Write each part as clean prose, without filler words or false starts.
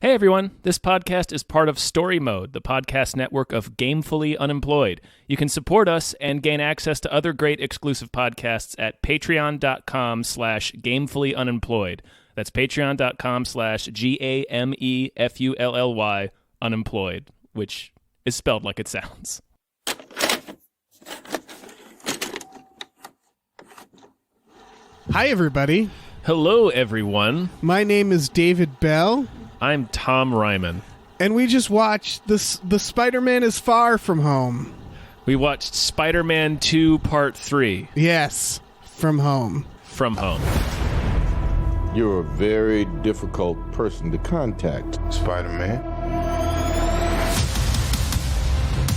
Hey everyone, this podcast is part of Story Mode, the podcast network of Gamefully Unemployed. You can support us and gain access to other great exclusive podcasts at patreon.com/gamefullyunemployed. That's patreon.com/GAMEFULLY unemployed, which is spelled like it sounds. Hi everybody. Hello everyone. My name is David Bell. I'm Tom Ryman. And we just watched the Spider-Man is Far From Home. We watched Spider-Man 2 Part 3. Yes, From Home. From Home. You're a very difficult person to contact, Spider-Man.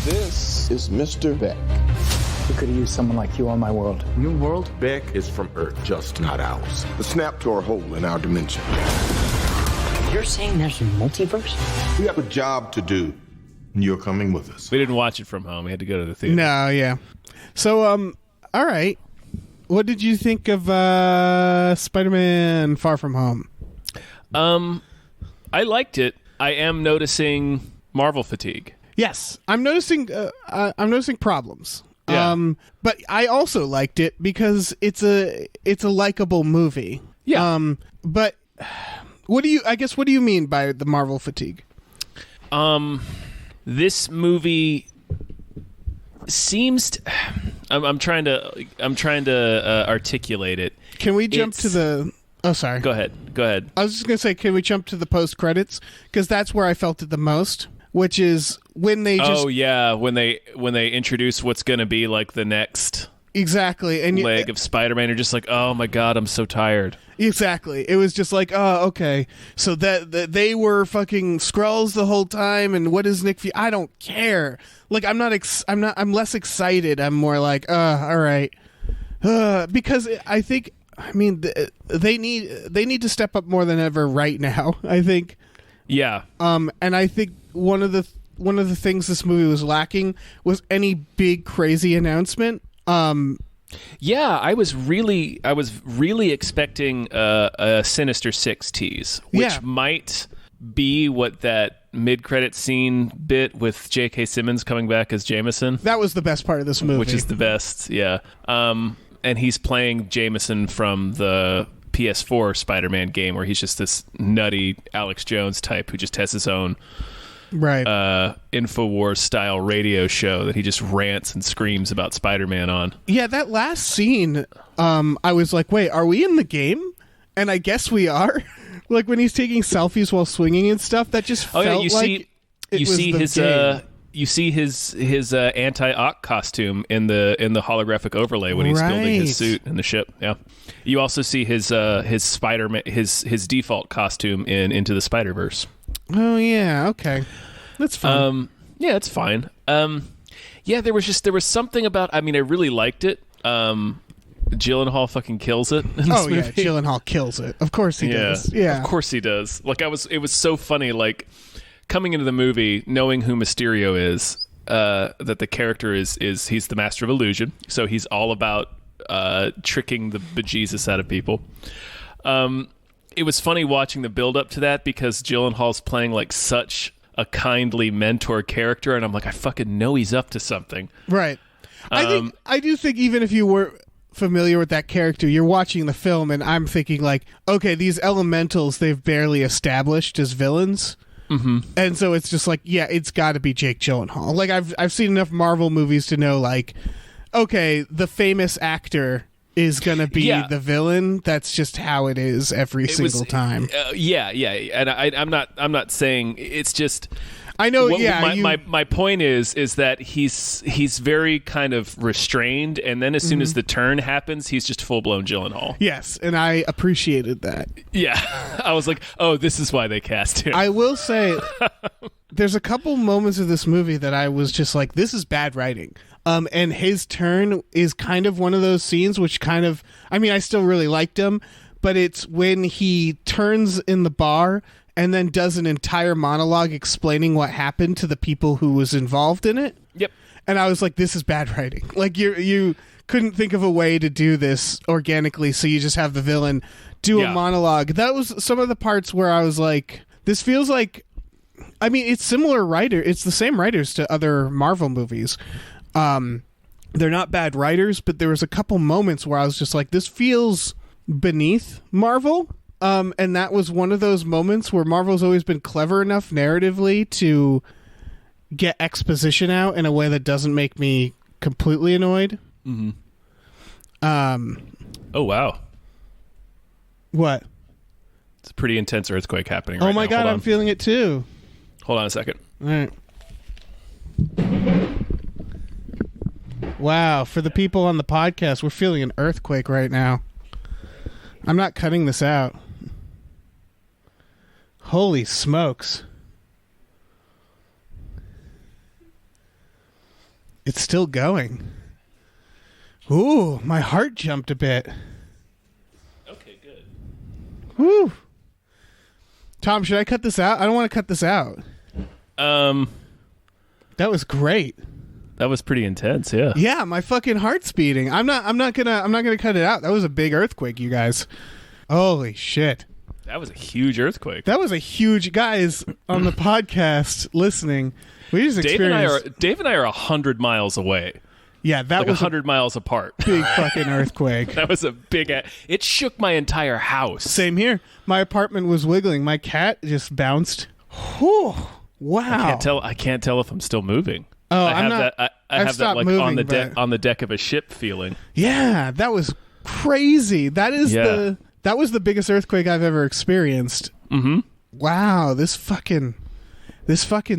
This is Mr. Beck. We could have used someone like you on my world. Your world? Beck is from Earth, just not ours. The snap to our hole in our dimension. You're saying there's a multiverse? We have a job to do, and you're coming with us. We didn't watch it from home. We had to go to the theater. No, yeah. So, all right. What did you think of Spider-Man Far From Home? I liked it. I am noticing Marvel fatigue. Yes, I'm noticing problems. Yeah. But I also liked it because it's a likable movie. Yeah. But what do you mean by the Marvel fatigue? This movie seems I'm trying to articulate it. Can we jump to the Oh, sorry. Go ahead. I was just going to say, can we jump to the post credits? Because that's where I felt it the most, which is when they just when they introduce what's going to be like the next exactly and leg of Spider-Man, you're just like, oh my god, I'm so tired. Exactly. It was just like, oh, okay. So that they were fucking Skrulls the whole time, and what is Nick Fury? I don't care. Like, I'm less excited. I'm more like, all right. Because I think, I mean, they need to step up more than ever right now, I think. Yeah. And I think one of the things this movie was lacking was any big crazy announcement. Yeah, I was really expecting a Sinister Six tease, which might be what that mid-credit scene bit with J.K. Simmons coming back as Jameson. That was the best part of this movie. Which is the best, yeah. And he's playing Jameson from the PS4 Spider-Man game, where he's just this nutty Alex Jones type who just has his own InfoWars style radio show that he just rants and screams about Spider-Man on. Yeah, that last scene, I was like, wait, are we in the game? And I guess we are. Like when he's taking selfies while swinging and stuff, that just felt like it was the game. You see his anti-Ock costume in the holographic overlay when he's building his suit in the ship. Yeah. You also see his Spider-Man his default costume in Into the Spider-Verse. Oh yeah, okay. That's fine. Yeah, it's fine. Yeah, there was something about, I mean, I really liked it. Gyllenhaal fucking kills it in this movie. Yeah, Gyllenhaal kills it. Of course he does. Yeah. Of course he does. Like it was so funny, like coming into the movie, knowing who Mysterio is, that the character is he's the master of illusion, so he's all about tricking the bejesus out of people. It was funny watching the build up to that because Gyllenhaal's playing like such a kindly mentor character, and I'm like, I fucking know he's up to something. Right. I do think even if you were familiar with that character, you're watching the film, and I'm thinking like, okay, these elementals they've barely established as villains. Mm-hmm. And so it's just like, yeah, it's got to be Jake Gyllenhaal. Like I've seen enough Marvel movies to know, like, okay, the famous actor is going to be the villain. That's just how it is every single time. Yeah. And I'm not saying it's just. I know. My point is that he's very kind of restrained, and then as soon as the turn happens, he's just full blown Gyllenhaal. Yes, and I appreciated that. Yeah, I was like, oh, this is why they cast him. I will say, there's a couple moments of this movie that I was just like, this is bad writing. And his turn is kind of one of those scenes which kind of, I mean, I still really liked him, but it's when he turns in the bar and then does an entire monologue explaining what happened to the people who was involved in it. Yep. And I was like, this is bad writing. Like you couldn't think of a way to do this organically, so you just have the villain do a monologue. That was some of the parts where I was like, This feels like, I mean, it's similar writer. It's the same writers to other Marvel movies. They're not bad writers, but there was a couple moments where I was just like, this feels beneath Marvel. And that was one of those moments where Marvel's always been clever enough narratively to get exposition out in a way that doesn't make me completely annoyed. Mm-hmm. Oh, wow. What? It's a pretty intense earthquake happening right now. Oh my God, I'm feeling it too. Hold on a second. All right. Wow, for the people on the podcast, we're feeling an earthquake right now. I'm not cutting this out. Holy smokes. It's still going. Ooh, my heart jumped a bit. Okay, good. Woo. Tom, should I cut this out? I don't want to cut this out. That was great. That was pretty intense, yeah. Yeah, my fucking heart's beating. I'm not gonna cut it out. That was a big earthquake, you guys. Holy shit. That was a huge earthquake. That was a huge, guys on the podcast listening. We just experienced. Dave and I are 100 miles away. Yeah, that like was 100 miles apart. big fucking earthquake. That was a big. It shook my entire house. Same here. My apartment was wiggling. My cat just bounced. Whew. Wow. I can't tell if I'm still moving. Oh, I I'm have not. that. I I've have that stopped like moving, on the deck of a ship feeling. Yeah, that was crazy. That is that was the biggest earthquake I've ever experienced. Mm-hmm. Wow, this fucking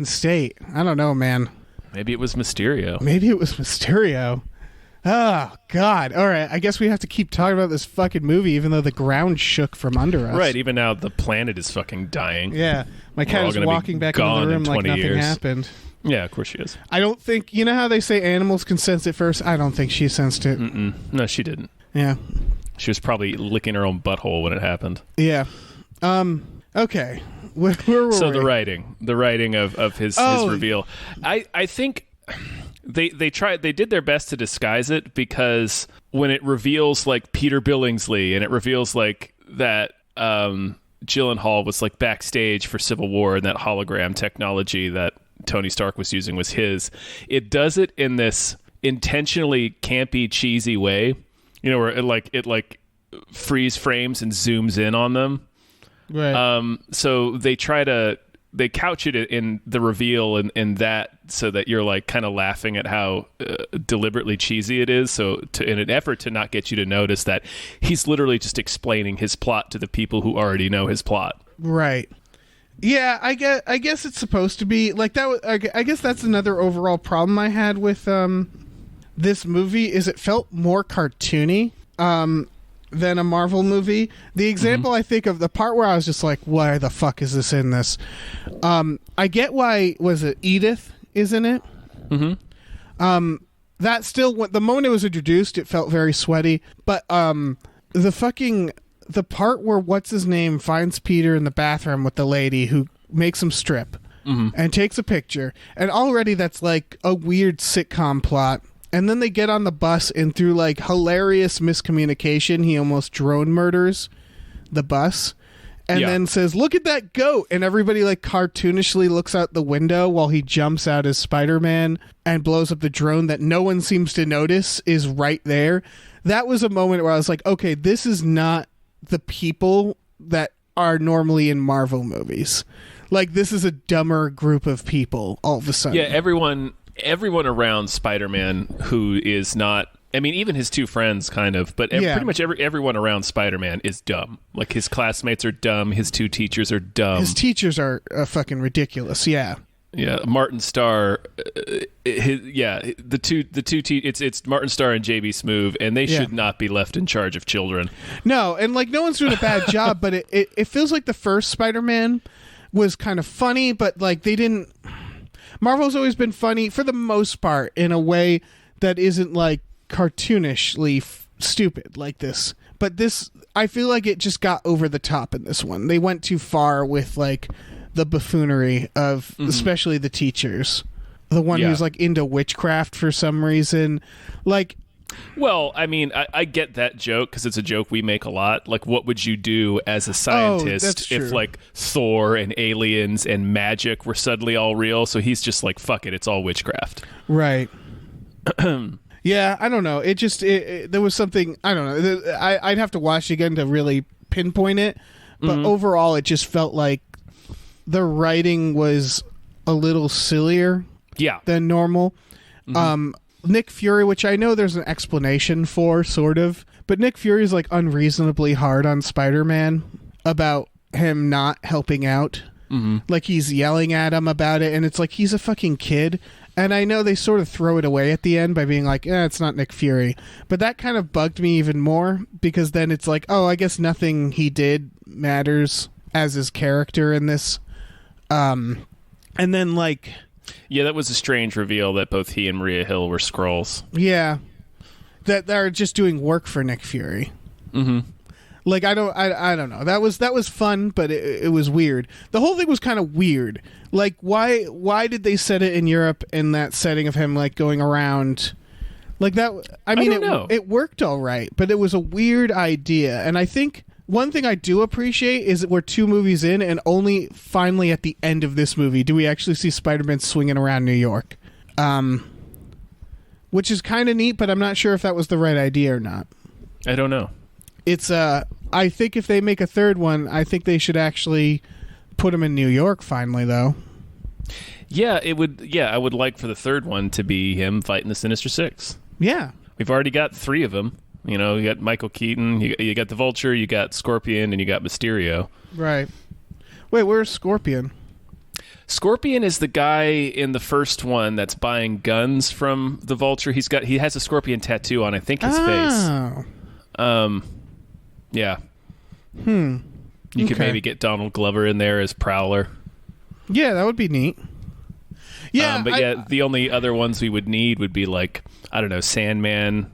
state. I don't know, man. Maybe it was Mysterio. Maybe it was Mysterio. Oh, God. All right, I guess we have to keep talking about this fucking movie even though the ground shook from under us. Right, even now the planet is fucking dying. Yeah, my cat is walking back into the room like nothing happened. Yeah, of course she is. I don't think... You know how they say animals can sense it first? I don't think she sensed it. Mm-mm. No, she didn't. Yeah. She was probably licking her own butthole when it happened. Yeah. Okay. Where were we? So the writing of his reveal. I think they did their best to disguise it because when it reveals like Peter Billingsley and it reveals like that Gyllenhaal was like backstage for Civil War and that hologram technology that Tony Stark was using was his. It does it in this intentionally campy, cheesy way, you know, where it freeze frames and zooms in on them. Right. So they couch it in the reveal and that so that you're like kind of laughing at how deliberately cheesy it is. So in an effort to not get you to notice that he's literally just explaining his plot to the people who already know his plot. Right. Yeah, I guess it's supposed to be like that. I guess that's another overall problem I had with this movie is it felt more cartoony than a Marvel movie. The example I think of the part where I was just like, why the fuck is this in this? I get why was it Edith is in it. Mm-hmm. That still the moment it was introduced, it felt very sweaty. But the part where what's his name finds Peter in the bathroom with the lady who makes him strip and takes a picture, and already that's like a weird sitcom plot. And then they get on the bus and through like hilarious miscommunication, he almost drone murders the bus and then says, look at that goat. And everybody like cartoonishly looks out the window while he jumps out as Spider-Man and blows up the drone that no one seems to notice is right there. That was a moment where I was like, okay, this is not the people that are normally in Marvel movies. Like this is a dumber group of people all of a sudden. Yeah, everyone around Spider-Man who is not, I mean, even his two friends kind of, but pretty much everyone around Spider-Man is dumb. Like his classmates are dumb. His two teachers are dumb. His teachers are fucking ridiculous. Yeah. Yeah. Martin Starr, it's Martin Starr and JB Smoove, and they should not be left in charge of children. No. And like no one's doing a bad job, but it feels like the first Spider-Man was kind of funny, but like they didn't, Marvel's always been funny for the most part in a way that isn't like cartoonishly stupid like this. But this, I feel like it just got over the top in this one. They went too far with like the buffoonery of especially the teachers. The one who's like into witchcraft for some reason. Like Well, I mean, I get that joke because it's a joke we make a lot. Like, what would you do as a scientist that's if, true. like, Thor and aliens and magic were suddenly all real? So he's just like, fuck it, it's all witchcraft. Right. Yeah, I don't know. It just there was something, I don't know. I'd have to watch it again to really pinpoint it, but overall it just felt like the writing was a little sillier Yeah. than normal. Nick Fury, which I know there's an explanation for, sort of, but Nick Fury is like unreasonably hard on Spider-Man about him not helping out. Like he's yelling at him about it, and it's like he's a fucking kid. And I know they sort of throw it away at the end by being like, it's not Nick Fury. But that kind of bugged me even more, because then it's like, oh, I guess nothing he did matters as his character in this. And then, like... Yeah, that was a strange reveal that both he and Maria Hill were Skrulls. Yeah. That they're just doing work for Nick Fury. Like, I don't know. That was fun, but it was weird. The whole thing was kind of weird. Like, why did they set it in Europe in that setting of him, like, going around like that? I mean, don't know. It worked all right, but it was a weird idea. And I think one thing I do appreciate is that we're 2 movies in, and only finally at the end of this movie do we actually see Spider-Man swinging around New York. Which is kind of neat, but I'm not sure if that was the right idea or not. I don't know. It's I think if they make a third one, I think they should actually put him in New York finally, though. Yeah, it would. Yeah, I would like for the third one to be him fighting the Sinister Six. Yeah. We've already got 3 of them. You know, you got Michael Keaton, you got the Vulture, you got Scorpion, and you got Mysterio. Right. Wait, where's Scorpion? Scorpion is the guy in the first one that's buying guns from the Vulture. He has a scorpion tattoo on, I think, his face. Yeah. You could Okay. maybe get Donald Glover in there as Prowler. Yeah, that would be neat. Yeah, But the only other ones we would need would be like, I don't know, Sandman,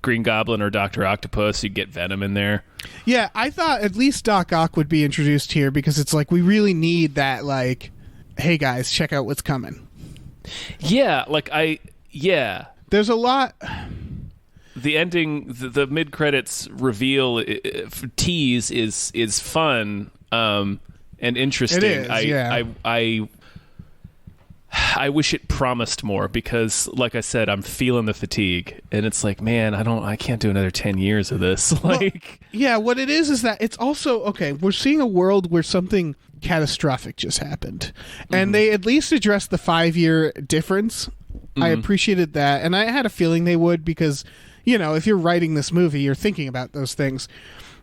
Green Goblin, or Dr. Octopus. You'd get Venom in there. Yeah, I thought at least Doc Ock would be introduced here, because it's like we really need that, like, hey guys, check out what's coming. Yeah, There's a lot. The ending, the mid-credits reveal tease is fun and interesting. It is, yeah. I wish it promised more, because, like I said, I'm feeling the fatigue, and it's like, man, I can't do another 10 years of this. Like, Yeah, what it is that it's also, okay, we're seeing a world where something catastrophic just happened, and they at least addressed the 5-year difference. I appreciated that, and I had a feeling they would, because, you know, if you're writing this movie, you're thinking about those things.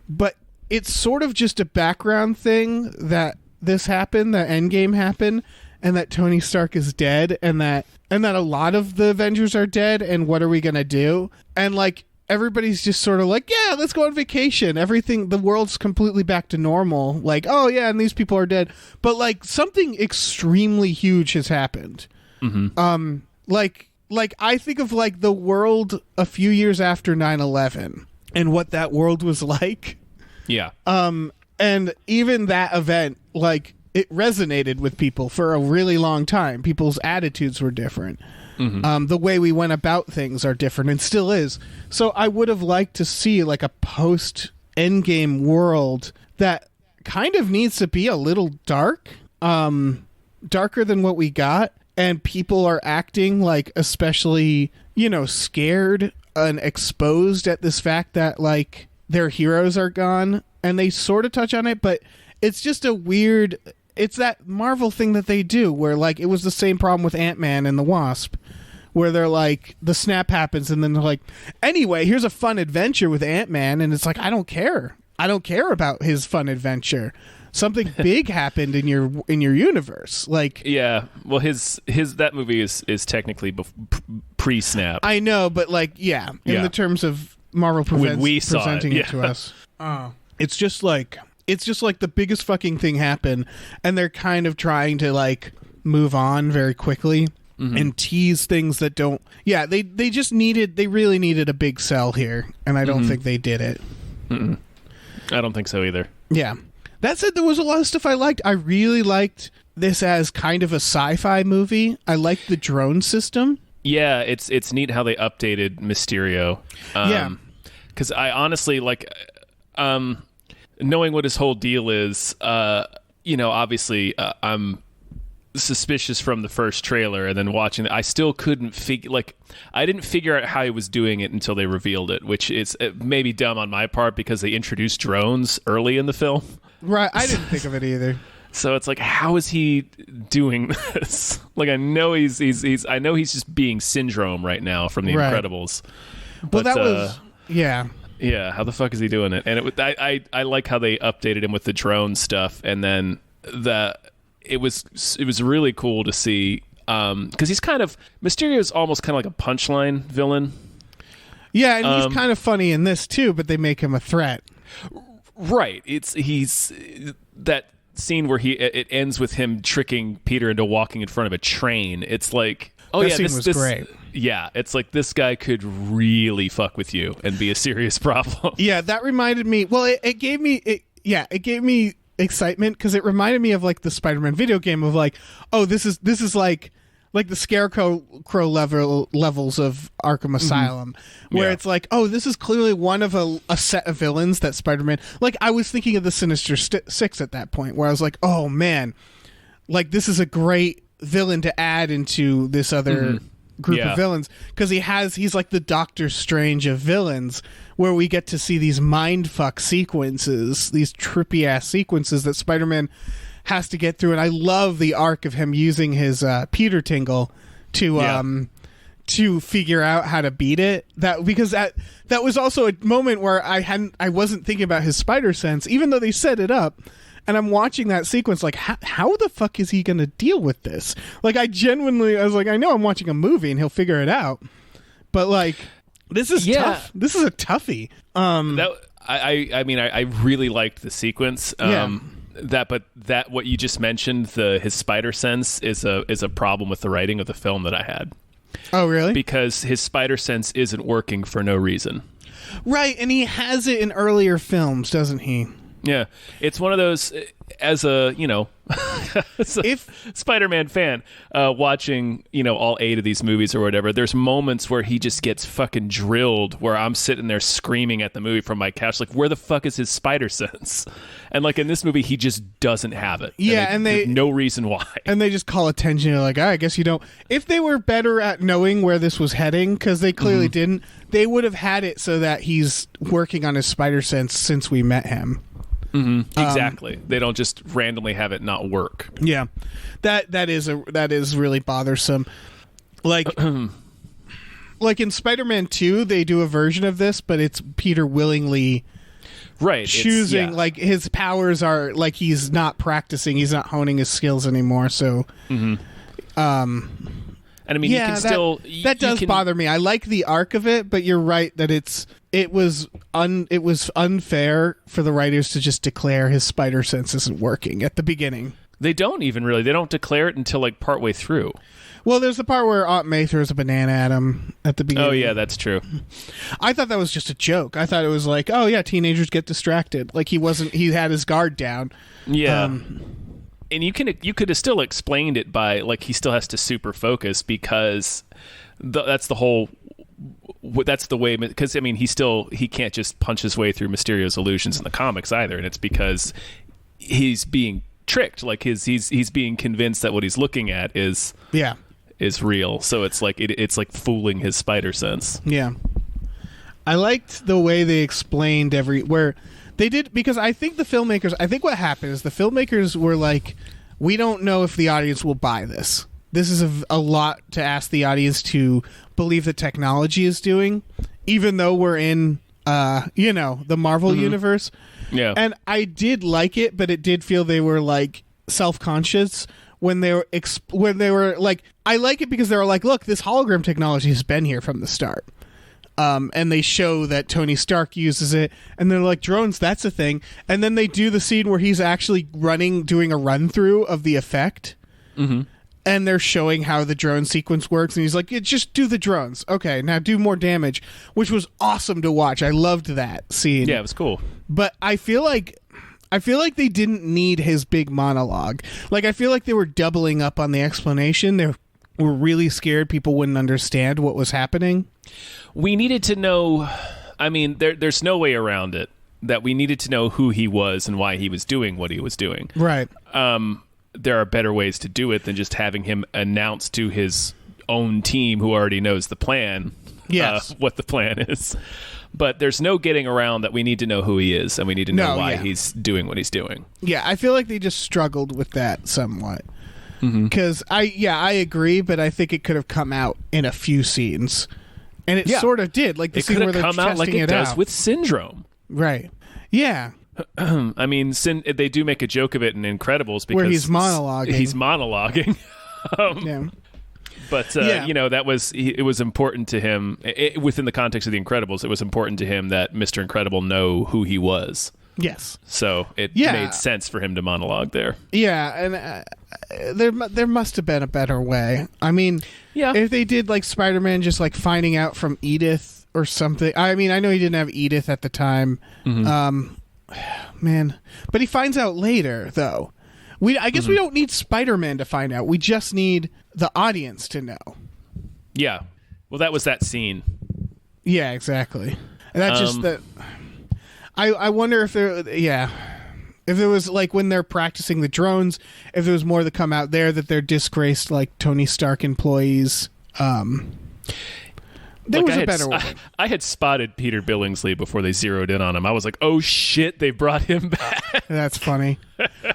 But it's sort of just a background thing that this happened, that Endgame happened, and that Tony Stark is dead, and that a lot of the Avengers are dead, and what are we gonna do? And, like, everybody's just sort of like, yeah, let's go on vacation. Everything, the world's completely back to normal. Like, oh yeah, and these people are dead. But, like, something extremely huge has happened. Like I think of, like, the world a few years after 9/11 and what that world was like. yeah. And even that event, like, it resonated with people for a really long time. People's attitudes were different. The way we went about things are different, and still is. So I would have liked to see, like, a post-Endgame world that kind of needs to be a little dark, darker than what we got, and people are acting, like, especially, you know, scared and exposed at this fact that, like, their heroes are gone, and they sort of touch on it, but it's just a weird... It's that Marvel thing that they do, where, like, it was the same problem with Ant-Man and the Wasp, where they're like, the snap happens, and then they're like, anyway, here's a fun adventure with Ant-Man, and it's like, I don't care. I don't care about his fun adventure. Something big happened in your universe. Like, Yeah, well, his that movie is technically pre-snap. I know, but, like, yeah, in the terms of Marvel When we saw presenting it, it to us, it's just like the biggest fucking thing happened, and they're kind of trying to, like, move on very quickly and tease things that don't. Yeah, they really needed a big sell here, and I don't think they did it. I don't think so either. Yeah. That said, there was a lot of stuff I liked. I really liked this as kind of a sci-fi movie. I liked the drone system. Yeah, it's neat how they updated Mysterio. Yeah. Because I honestly knowing what his whole deal is. Obviously, I'm suspicious from the first trailer, and then watching it, I still couldn't figure. I didn't figure out how he was doing it until they revealed it, which is maybe dumb on my part because they introduced drones early in the film. Right, I didn't think of it either. So it's like, how is he doing this? I know he's just being Syndrome right now from The Incredibles. Well, that was yeah. Yeah, how the fuck is he doing it? And I like how they updated him with the drone stuff, and then it was really cool to see because he's kind of Mysterio's almost kind of like a punchline villain. Yeah, and he's kind of funny in this too, but they make him a threat. Right. He's that scene where it ends with him tricking Peter into walking in front of a train. It's like, scene was great. Yeah, it's like this guy could really fuck with you and be a serious problem. Yeah, that reminded me. Well, it gave me excitement because it reminded me of the Spider-Man video game of this is like the Scarecrow levels of Arkham Asylum, where it's like, this is clearly one of a set of villains that Spider-Man. I was thinking of the Sinister Six at that point, where I was like, oh man, this is a great villain to add into this other group of villains, because he's like the Doctor Strange of villains, where we get to see these mindfuck sequences, these trippy ass sequences that Spider-Man has to get through. And I love the arc of him using his Peter Tingle to figure out how to beat it. Because that was also a moment where I wasn't thinking about his spider sense, even though they set it up. And I'm watching that sequence how the fuck is he going to deal with this? I was like, I know I'm watching a movie and he'll figure it out. But this is tough. This is a toughie. I really liked the sequence. That what you just mentioned, his spider sense is a problem with the writing of the film that I had. Oh, really? Because his spider sense isn't working for no reason. Right, and he has it in earlier films, doesn't he? Yeah, it's one of those, as a Spider-Man fan, watching, all 8 of these movies or whatever, there's moments where he just gets fucking drilled, where I'm sitting there screaming at the movie from my couch, where the fuck is his spider sense? And in this movie, he just doesn't have it. Yeah, and there's no reason why. And they just call attention to I guess you don't. If they were better at knowing where this was heading, because they clearly didn't, they would have had it so that he's working on his spider sense since we met him. Mm-hmm. Exactly. They don't just randomly have it not work. Yeah, that is really bothersome. Like in Spider-Man 2, they do a version of this, but it's Peter willingly choosing. His powers are he's not practicing, he's not honing his skills anymore. So, and I mean, you can still that does bother me. I like the arc of it, but you're right that it was unfair for the writers to just declare his spider sense isn't working at the beginning. They don't declare it until partway through. Well, there's the part where Aunt May throws a banana at him at the beginning. Oh yeah, that's true. I thought that was just a joke. I thought it was teenagers get distracted. He had his guard down. Yeah. And you could have still explained it by he still has to super focus, because that's the whole. That's the way, because he can't just punch his way through Mysterio's illusions in the comics either, and it's because he's being tricked. He's being convinced that what he's looking at is real. So it's it's fooling his spider sense. Yeah, I liked the way they explained where they did, because I think what happened is the filmmakers were we don't know if the audience will buy this. This is a lot to ask the audience to believe the technology is doing, even though we're in, the Marvel universe. Yeah. And I did like it, but it did feel they were self-conscious when they were I like it because they were look, this hologram technology has been here from the start. And they show that Tony Stark uses it, and they're like, drones, that's a thing. And then they do the scene where he's actually doing a run through of the effect. Mm-hmm. And they're showing how the drone sequence works, and he's like, just do the drones. Okay, now do more damage, which was awesome to watch. I loved that scene. Yeah, it was cool. But I feel like they didn't need his big monologue. I feel like they were doubling up on the explanation. They're were really scared people wouldn't understand what was happening. We needed to know. I mean, there's no way around it. That we needed to know who he was and why he was doing what he was doing. Right. There are better ways to do it than just having him announce to his own team, who already knows the plan, Yes. what the plan is. But there's no getting around that we need to know who he is, and we need to know why he's doing what he's doing. Yeah, I feel like they just struggled with that somewhat. Because I agree, but I think it could have come out in a few scenes, and it sort of did. Like the It scene could where have they're come out like testing it does out. with Syndrome. Right. Yeah. I mean, they do make a joke of it in Incredibles because Where he's monologuing. He's monologuing. Yeah. But Yeah. it was important to him within the context of the Incredibles. It was important to him that Mr. Incredible know who he was. Yes. So it Yeah. made sense for him to monologue there. Yeah, and there must have been a better way. I mean, Yeah. if they did like Spider-Man just like finding out from Edith or something. I mean, I know he didn't have Edith at the time. Man, but he finds out later though. I guess we don't need Spider-Man to find out. We just need the audience to know. Yeah. Well, that was that scene. Yeah, exactly. And that's just that. I wonder if if it was like when they're practicing the drones, if there was more that come out there that they're disgraced like Tony Stark employees. There was a better way. I had spotted Peter Billingsley before they zeroed in on him. I was like, oh shit, they brought him back. That's funny.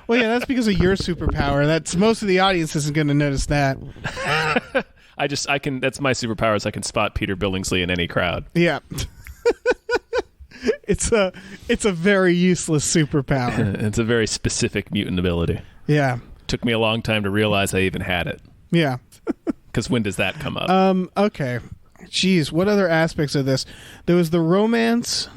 Well, yeah, that's because of your superpower. That's most of the audience isn't going to notice that. That's my superpower is I can spot Peter Billingsley in any crowd. Yeah. It's a very useless superpower. It's a very specific mutant ability. Yeah. Took me a long time to realize I even had it. Yeah. Because when does that come up? Okay. Jeez, what other aspects of this? There was the romance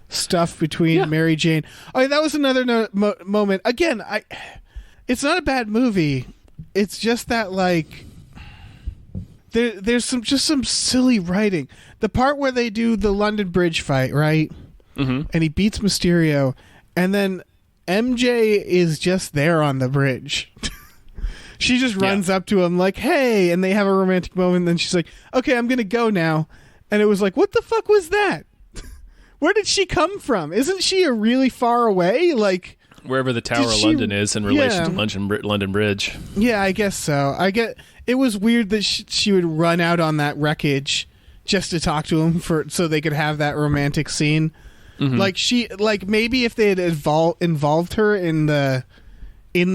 stuff between Mary Jane. Oh, that was another moment. Again, it's not a bad movie. It's just that like there's some silly writing. The part where they do the London Bridge fight, right? Mm-hmm. And he beats Mysterio, and then MJ is just there on the bridge. She just runs up to him like, hey, and they have a romantic moment, and then she's like, okay, I'm going to go now. And it was like, what the fuck was that? Where did she come from? Isn't she a really far away? Like wherever the Tower of London is in relation to London Bridge. Yeah, I guess so. It was weird that she would run out on that wreckage just to talk to him so they could have that romantic scene. Mm-hmm. Like maybe if they had involved her in the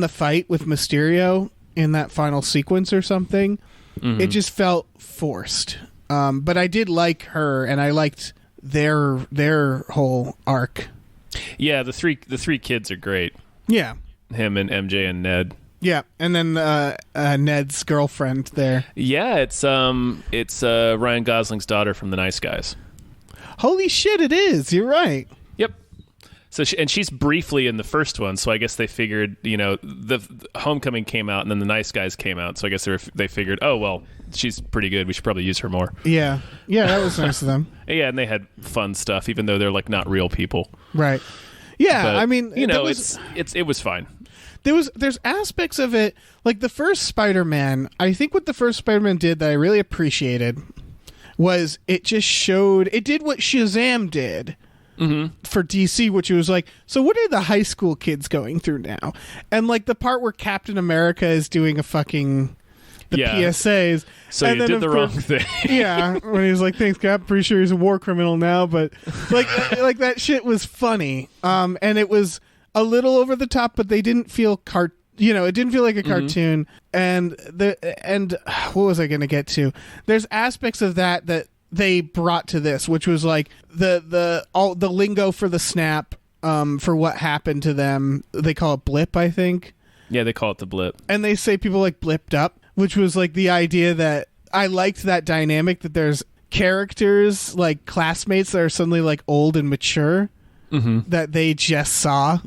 fight with Mysterio in that final sequence or something, it just felt forced. But I did like her, and I liked their whole arc. Yeah, the three kids are great. Yeah, him and MJ and Ned. Yeah, and then Ned's girlfriend there. Yeah, it's Ryan Gosling's daughter from The Nice Guys. Holy shit, it is. You're right. Yep. So she's briefly in the first one, so I guess they figured, the Homecoming came out and then The Nice Guys came out, so I guess they figured, oh well, she's pretty good. We should probably use her more. Yeah, that was nice of them. Yeah, and they had fun stuff, even though they're like not real people. Right. Yeah, but, I mean, it was fine. There's aspects of it, like the first Spider-Man. I think what the first Spider-Man did that I really appreciated was it did what Shazam did. Mm-hmm. For DC, which was like, so what are the high school kids going through now? And like the part where Captain America is doing PSAs. So and you did the wrong thing. Yeah, when he's like, thanks, Cap. Pretty sure he's a war criminal now, but like that shit was funny. And it was a little over the top, but they didn't feel it didn't feel like a cartoon. And what was I going to get to? There's aspects of that they brought to this, which was like the lingo for the snap, for what happened to them. They call it blip, I think. Yeah, they call it the blip. And they say people like blipped up, which was like the idea that I liked that dynamic that there's characters like classmates that are suddenly like old and mature that they just saw,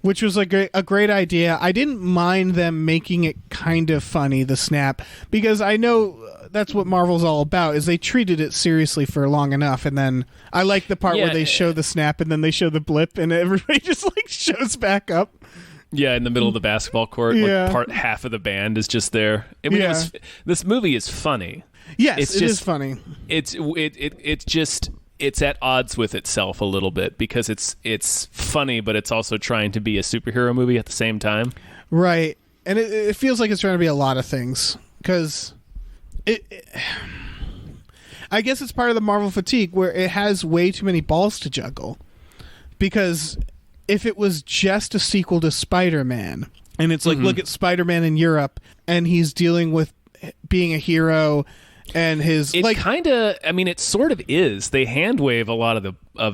which was like a great idea. I didn't mind them making it kind of funny, the snap, because I know that's what Marvel's all about, is they treated it seriously for long enough, and then I like the part where they show the snap and then they show the blip and everybody just like shows back up. Yeah, in the middle of the basketball court, Yeah. like half of the band is just there. I mean, Yeah. this movie is funny. Yes, it is funny. It's at odds with itself a little bit because it's funny, but it's also trying to be a superhero movie at the same time. Right. And it feels like it's trying to be a lot of things because I guess it's part of the Marvel fatigue where it has way too many balls to juggle. Because if it was just a sequel to Spider-Man, and it's like, look at Spider-Man in Europe, and he's dealing with being a hero, and his It kind of, I mean, it sort of is. They hand wave a lot of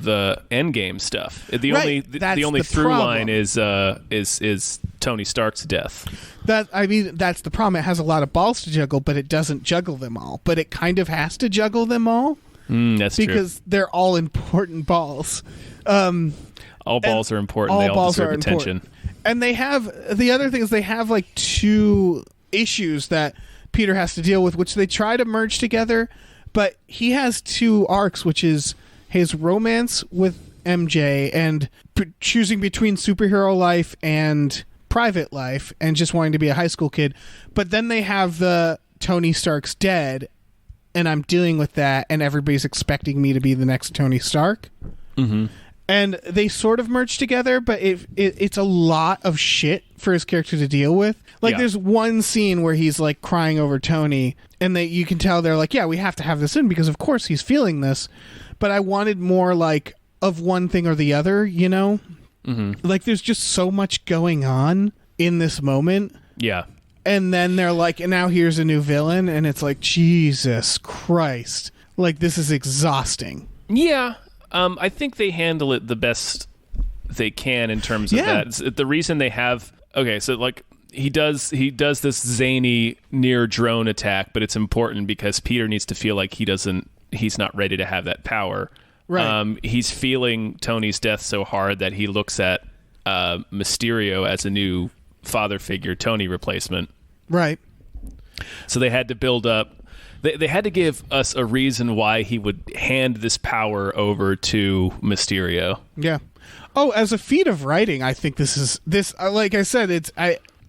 the Endgame stuff. The Right, only that's the only the through problem. line is Tony Stark's death. that's the problem. It has a lot of balls to juggle, but it doesn't juggle them all. But it kind of has to juggle them all That's because they're all important balls. true. All balls are important. They all deserve attention. Important. And they have the other thing is they have like two issues that Peter has to deal with, which they try to merge together, but he has two arcs, which is his romance with MJ and choosing between superhero life and private life and just wanting to be a high school kid. But then they have the Tony Stark's dead, and I'm dealing with that, and everybody's expecting me to be the next Tony Stark. Mm-hmm. And they sort of merge together, but it's a lot of shit for his character to deal with. Like, Yeah. there's one scene where he's, like, crying over Tony, and you can tell they're like, yeah, we have to have this in because, of course, he's feeling this. But I wanted more, like, of one thing or the other, you know? Mm-hmm. Like, there's just so much going on in this moment. Yeah. And then they're like, and now here's a new villain, and it's like, Jesus Christ. Like, this is exhausting. Yeah. I think they handle it the best they can in terms of Yeah. that. The reason they have so like he does this zany near drone attack, but it's important because Peter needs to feel like he's not ready to have that power. Right. He's feeling Tony's death so hard that he looks at Mysterio as a new father figure, Tony replacement. Right. So they had to build up. They had to give us a reason why he would hand this power over to Mysterio. Yeah. Oh, as a feat of writing, I think this. Like I said,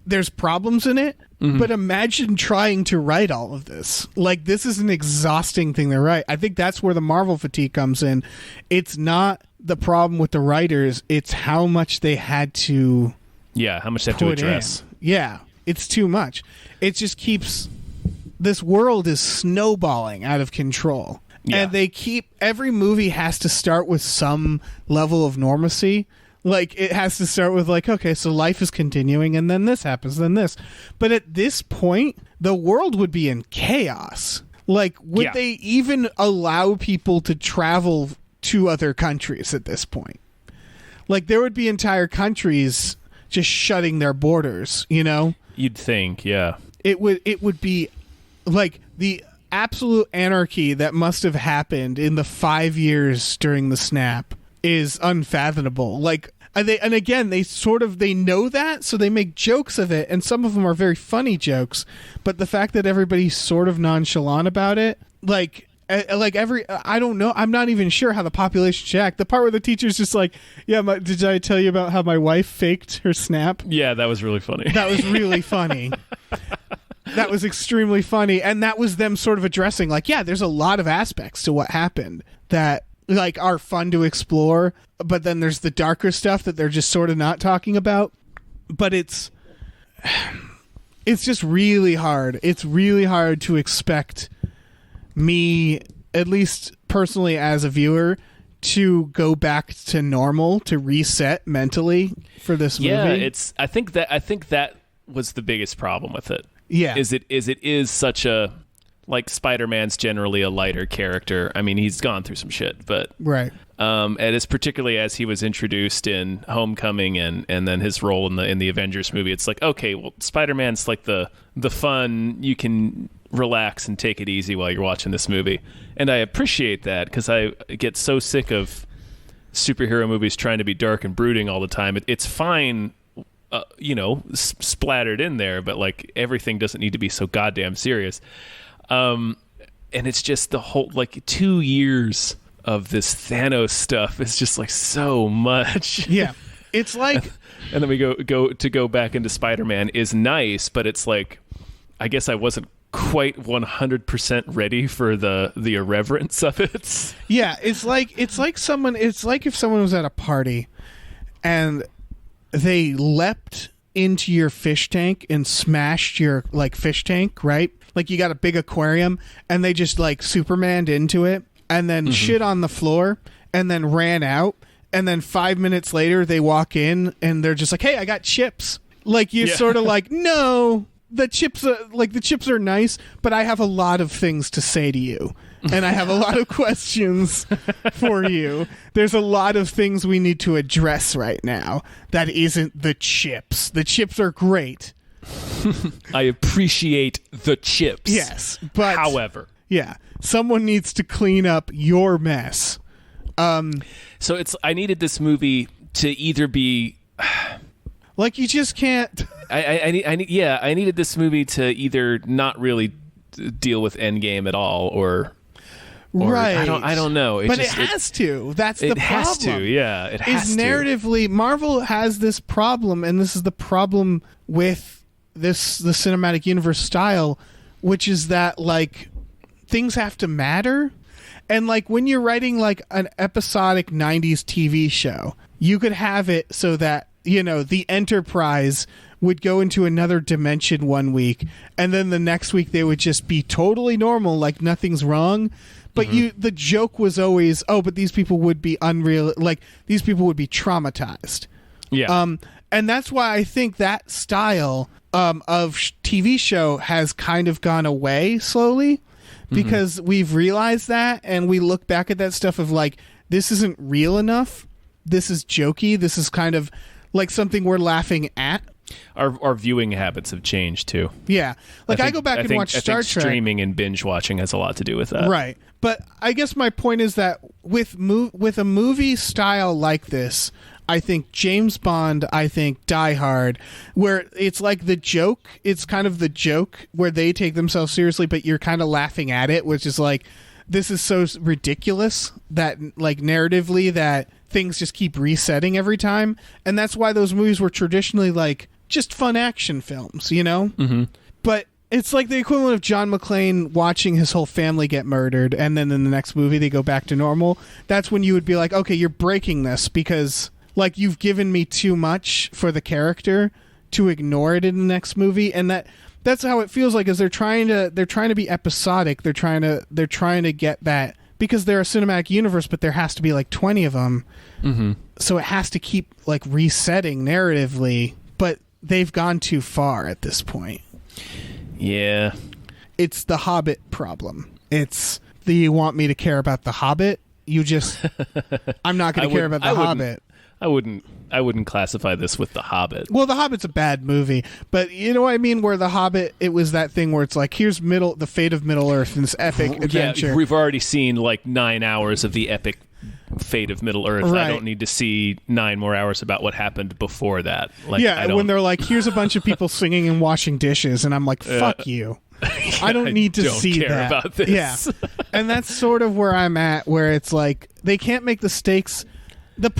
there's problems in it, but imagine trying to write all of this. Like, this is an exhausting thing to write. I think that's where the Marvel fatigue comes in. It's not the problem with the writers; it's how much they had to. Yeah, how much they have to put address. in. Yeah, it's too much. It just keeps. This world is snowballing out of control. Yeah. And every movie has to start with some level of normalcy. Like, it has to start with, like, okay, so life is continuing, and then this happens, then this. But at this point, the world would be in chaos. Like, would they even allow people to travel to other countries at this point? Like, there would be entire countries just shutting their borders, you know? You'd think, yeah. It would be like the absolute anarchy that must have happened in the 5 years during the snap is unfathomable. Like, they know that, so they make jokes of it, and some of them are very funny jokes. But the fact that everybody's sort of nonchalant about it, I don't know. I'm not even sure how the population should act. The part where the teacher's just like, yeah, did I tell you about how my wife faked her snap? Yeah, that was really funny. That was really funny. That was extremely funny. And that was them sort of addressing, like, yeah, there's a lot of aspects to what happened that, like, are fun to explore. But then there's the darker stuff that they're just sort of not talking about. But it's just really hard. It's really hard to expect me, at least personally as a viewer, to go back to normal, to reset mentally for this movie. Yeah, I think that was the biggest problem with it. Yeah. It is such a, like, Spider-Man's generally a lighter character. I mean, he's gone through some shit, but Right. And it's particularly as he was introduced in Homecoming and then his role in the Avengers movie. It's like, okay, well, Spider-Man's like the fun, you can relax and take it easy while you're watching this movie. And I appreciate that because I get so sick of superhero movies trying to be dark and brooding all the time. It's fine, splattered in there, but, like, everything doesn't need to be so goddamn serious. And it's just the whole, like, 2 years of this Thanos stuff is just, like, so much. Yeah. It's like, and then we go back into Spider-Man is nice, but it's like, I guess I wasn't quite 100% ready for the irreverence of it. yeah, it's like if someone was at a party and they leapt into your fish tank and smashed your like fish tank, right? Like you got a big aquarium and they just like Supermaned into it and then shit on the floor and then ran out, and then 5 minutes later they walk in and they're just like, "Hey, I got chips." Like you're sort of like, "No, the chips are nice, but I have a lot of things to say to you, and I have a lot of questions for you. There's a lot of things we need to address right now. That isn't the chips. The chips are great. I appreciate the chips. Yes, but however, yeah, someone needs to clean up your mess." So I needed this movie to either be like you just can't. I needed this movie to either not really deal with Endgame at all, or right. I don't know. It has to. That's the problem. It has to. Yeah, it has to. Narratively, Marvel has this problem, and this is the problem with the cinematic universe style, which is that like things have to matter. And like when you're writing like an episodic 90s TV show, you could have it so that, you know, the Enterprise would go into another dimension one week, and then the next week they would just be totally normal, like nothing's wrong. But the joke was always, oh, but these people would be unreal, like these people would be traumatized. Yeah. And that's why I think that style of TV show has kind of gone away slowly, because we've realized that, and we look back at that stuff of like, this isn't real enough. This is jokey. This is kind of like something we're laughing at. Our viewing habits have changed too. Yeah. Like I go back and watch Star Trek. Streaming and binge watching has a lot to do with that. Right. But I guess my point is that with a movie style like this, I think James Bond, I think Die Hard, where it's like the joke, it's kind of the joke where they take themselves seriously, but you're kind of laughing at it, which is like, this is so ridiculous that like narratively that things just keep resetting every time. And that's why those movies were traditionally like just fun action films, you know? Mm-hmm. But it's like the equivalent of John McClane watching his whole family get murdered, and then in the next movie they go back to normal. That's when you would be like, okay, you're breaking this because like you've given me too much for the character to ignore it in the next movie. And that's how it feels like, is they're trying to be episodic. They're trying to get that, because they're a cinematic universe, but there has to be like 20 of them. Mm-hmm. So it has to keep like resetting narratively, but they've gone too far at this point. Yeah. It's the Hobbit problem. It's you want me to care about the Hobbit? You just I'm not going to care about the Hobbit. I wouldn't classify this with The Hobbit. Well, The Hobbit's a bad movie, but you know what I mean, where The Hobbit, it was that thing where it's like, here's the fate of Middle-earth in this epic adventure. Yeah, we've already seen like 9 hours of the epic fate of Middle-earth. Right. I don't need to see 9 more hours about what happened before that. Like, yeah, when they're like, here's a bunch of people singing and washing dishes, and I'm like, fuck you. I don't need to see care that. About this. Yeah. And that's sort of where I'm at, where it's like, they can't make the stakes.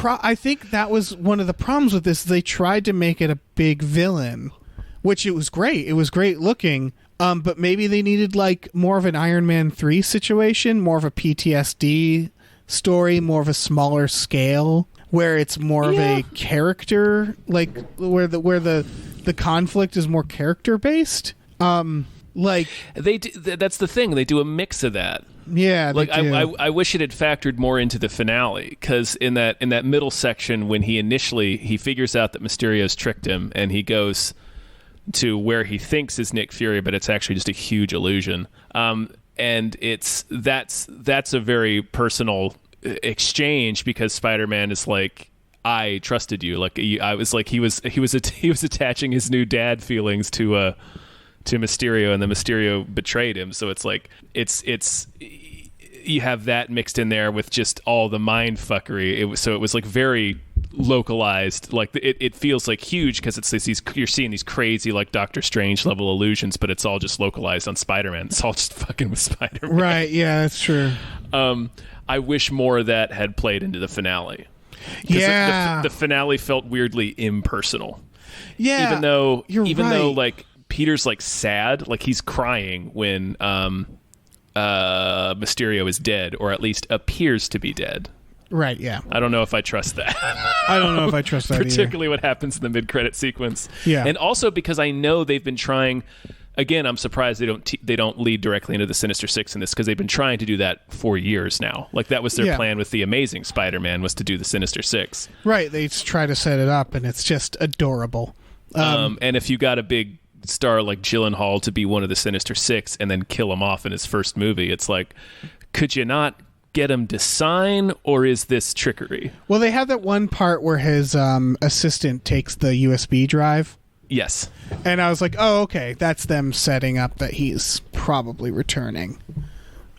I think that was one of the problems with this. They tried to make it a big villain, which it was great. It was great looking. But maybe they needed like more of an Iron Man 3 situation, more of a PTSD story, more of a smaller scale, where it's more of a character, like where the conflict is more character based. Like that's the thing. They do a mix of that. Yeah, like I wish it had factored more into the finale, because in that middle section when he figures out that Mysterio's tricked him and he goes to where he thinks is Nick Fury, but it's actually just a huge illusion. And that's a very personal exchange, because Spider-Man is like, I trusted you. Like I was like he was attaching his new dad feelings to Mysterio, and the Mysterio betrayed him. So it's like it's you have that mixed in there with just all the mind fuckery. It was like very localized. Like it feels like huge, because you're seeing these crazy like Doctor Strange level illusions, but it's all just localized on Spider-Man. It's all just fucking with Spider-Man. Right? Yeah, that's true. I wish more of that had played into the finale. Yeah. The finale felt weirdly impersonal. Yeah. Even though right. like Peter's like sad, like he's crying when Mysterio is dead, or at least appears to be dead. Right, yeah. I don't know if I trust that. I don't know if I trust that Particularly what happens in the mid-credit sequence. Yeah. And also because I know they've been trying. Again, I'm surprised they don't lead directly into the Sinister Six in this, because they've been trying to do that for years now. Like that was their plan with the Amazing Spider-Man, was to do the Sinister Six. Right, they try to set it up, and it's just adorable. And if you got a big star like Gyllenhaal to be one of the Sinister Six and then kill him off in his first movie, it's like, could you not get him to sign, or is this trickery? Well, they have that one part where his assistant takes the USB drive. Yes. And I was like, oh, okay, that's them setting up that he's probably returning.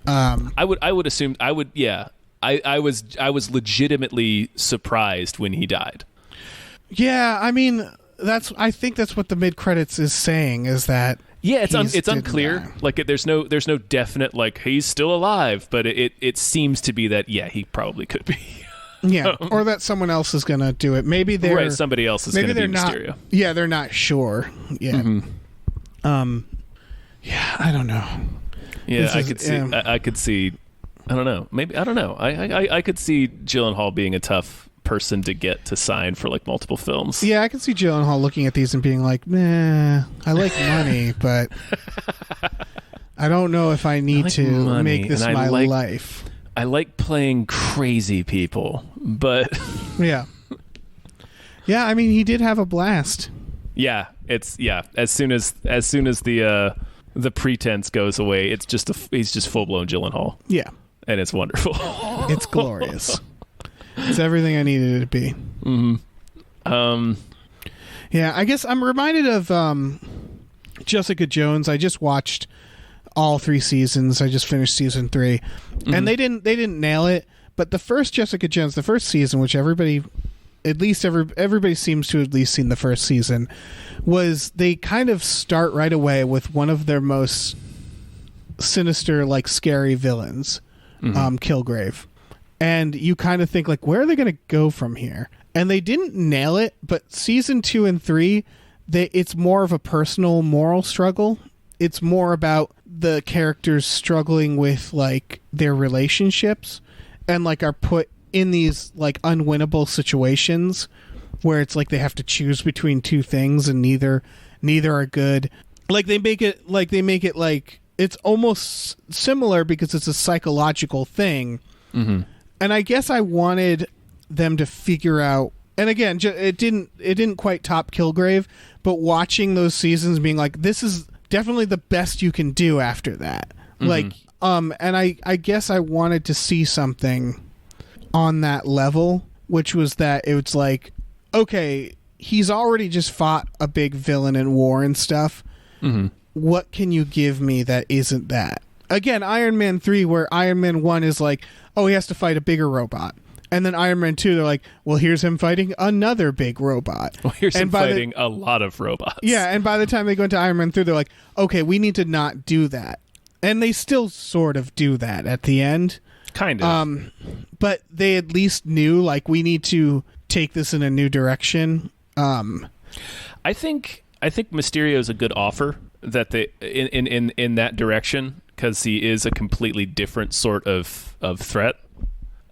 I would assume I was legitimately surprised when he died. Yeah, I mean, I think that's what the mid credits is saying, is that it's unclear. Like there's no definite like he's still alive, but it seems to be that he probably could be. Yeah, or that someone else is going to do it. Maybe they're somebody else is going to be Mysterio. Yeah, they're not sure yet. Mm-hmm. Yeah, I don't know. Yeah, I could see. I don't know. Maybe I don't know. I could see Gyllenhaal being a tough person to get to sign for like multiple films. Yeah, I can see Gyllenhaal looking at these and being like, "Nah, I like money, but I don't know if I need to make this my life." I like playing crazy people, but yeah. I mean, he did have a blast. Yeah, it's As soon as the pretense goes away, it's just he's just full blown Gyllenhaal. Yeah, and it's wonderful. It's glorious. It's everything I needed it to be. Mm-hmm. Yeah, I guess I'm reminded of Jessica Jones. I just watched all 3 seasons. I just finished season 3, and they didn't nail it. But the first Jessica Jones, the first season, which everybody seems to have at least seen the first season, was they kind of start right away with one of their most sinister, like scary villains, Kilgrave, and you kind of think like, where are they going to go from here? And they didn't nail it. But season 2 and 3, it's more of a personal moral struggle. It's more about the characters struggling with like their relationships, and like are put in these like unwinnable situations where it's like they have to choose between 2 things and neither are good. Like they make it like it's almost similar because it's a psychological thing. Mm-hmm. And I guess I wanted them to figure out, and again, it didn't quite top Kilgrave, but watching those seasons being like, this is definitely the best you can do after that. Mm-hmm. Like, and I guess I wanted to see something on that level, which was that it was like, okay, he's already just fought a big villain in war and stuff. Mm-hmm. What can you give me that isn't that? Again, Iron Man 3, where Iron Man 1 is like, oh, he has to fight a bigger robot. And then Iron Man 2, they're like, well, here's him fighting another big robot. Well, here's him fighting a lot of robots. Yeah, and by the time they go into Iron Man 3, they're like, okay, we need to not do that. And they still sort of do that at the end. Kind of. But they at least knew, like, we need to take this in a new direction. I think Mysterio is a good offer that they in that direction, because he is a completely different sort of threat.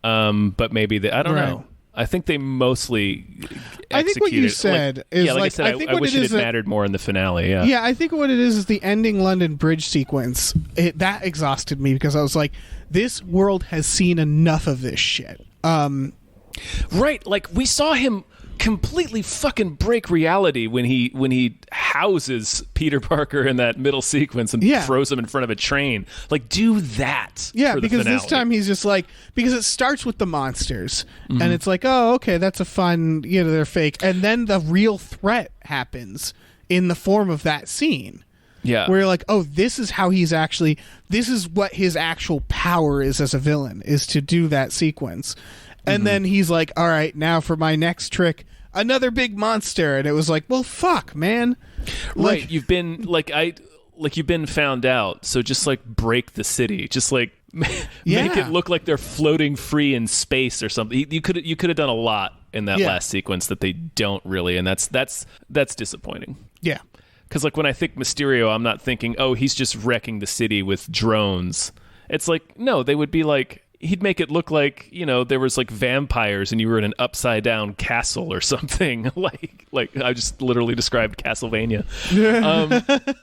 But maybe I don't know. I think they mostly executed. I think what you said is like I said, I wish it had mattered more in the finale. Yeah. Yeah, I think what it is the ending London Bridge sequence. That exhausted me because I was like, this world has seen enough of this shit. Right, like we saw him completely fucking break reality when he houses Peter Parker in that middle sequence and throws him in front of a train. Like, do that. Yeah, for the because finale. this time he's just like, because it starts with the monsters, and it's like, oh, okay, that's a fun, they're fake, and then the real threat happens in the form of that scene. Yeah, where you're like, oh, this is what his actual power is as a villain, is to do that sequence. And then he's like, all right, now for my next trick, another big monster. And it was like, well, fuck, man. Right. You've been you've been found out. So just like break the city. Just like make it look like they're floating free in space or something. You could have done a lot in that last sequence that they don't really, and that's disappointing. Yeah. Because like when I think Mysterio, I'm not thinking, oh, he's just wrecking the city with drones. It's like, no, they would be like, he'd make it look like, you know, there was like vampires and you were in an upside down castle or something. like I just literally described Castlevania.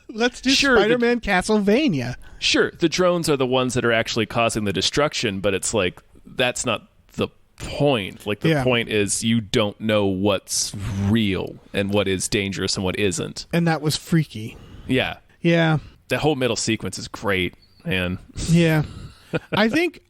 Let's do Spider-Man Castlevania. Sure, the drones are the ones that are actually causing the destruction, but it's like, that's not the point. Like the point is you don't know what's real and what is dangerous and what isn't. And that was freaky. Yeah. Yeah. That whole middle sequence is great, man. Yeah. I think